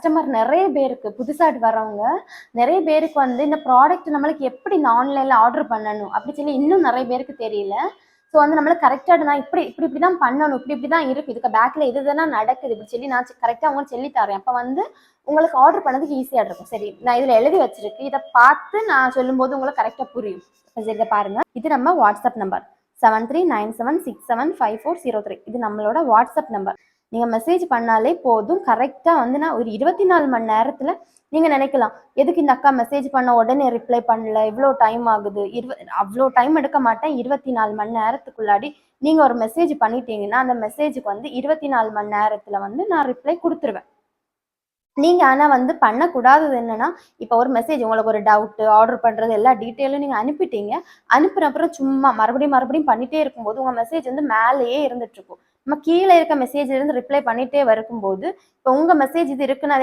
Customer நிறைய பேருக்கு புதுசாக வரவங்க நிறைய பேருக்கு வந்து இந்த ப்ராடக்ட் நம்மளுக்கு எப்படி இந்த ஆன்லைனில் ஆர்டர் பண்ணணும் அப்படி சொல்லி இன்னும் நிறைய பேருக்கு தெரியல. ஸோ வந்து நம்மளுக்கு கரெக்டாக நான் இப்படி தான் பண்ணணும், இப்படி தான் இருக்குது, இதுக்கு பேக்கில் இதுதான் நடக்குது இப்படி சொல்லி நான் கரெக்டாக உங்களுக்கு சொல்லி தரேன். அப்போ வந்து உங்களுக்கு ஆர்டர் பண்ணதுக்கு ஈஸியாக இருக்கும். சரி, நான் இதில் எழுதி வச்சிருக்கு, இதை பார்த்து நான் சொல்லும்போது உங்களுக்கு கரெக்டாக புரியும். சரி, இதை பாருங்கள். இது நம்ம வாட்ஸ்அப் நம்பர் 7397675403. இது நம்மளோட வாட்ஸ்அப் நம்பர். நீங்கள் மெசேஜ் பண்ணாலே போதும், கரெக்டாக வந்து நான் ஒரு 24 மணி நேரத்தில் நீங்கள் நினைக்கலாம் எதுக்கு இந்த அக்கா மெசேஜ் பண்ண உடனே ரிப்ளை பண்ணல, இவ்வளோ டைம் ஆகுது. அவ்வளோ டைம் எடுக்க மாட்டேன். 24 மணி நேரத்துக்குள்ளாடி நீங்கள் ஒரு மெசேஜ் பண்ணிட்டீங்கன்னா அந்த மெசேஜுக்கு வந்து 24 மணி நேரத்தில் வந்து நான் ரிப்ளை கொடுத்துருவேன். நீங்கள் ஆனால் வந்து பண்ணக்கூடாதது என்னன்னா, இப்போ ஒரு மெசேஜ் உங்களுக்கு ஒரு டவுட்டு, ஆர்டர் பண்ணுறது எல்லா டீட்டெயிலும் நீங்கள் அனுப்பிட்டீங்க. அனுப்புன அப்புறம் சும்மா மறுபடியும் பண்ணிகிட்டே இருக்கும்போது உங்கள் மெசேஜ் வந்து மேலேயே இருந்துகிட்ருக்கும். நம்ம கீழே இருக்க மெசேஜ்லேருந்து ரிப்ளை பண்ணிகிட்டே வரும்போது இப்போ உங்கள் மெசேஜ் இது இருக்குன்னு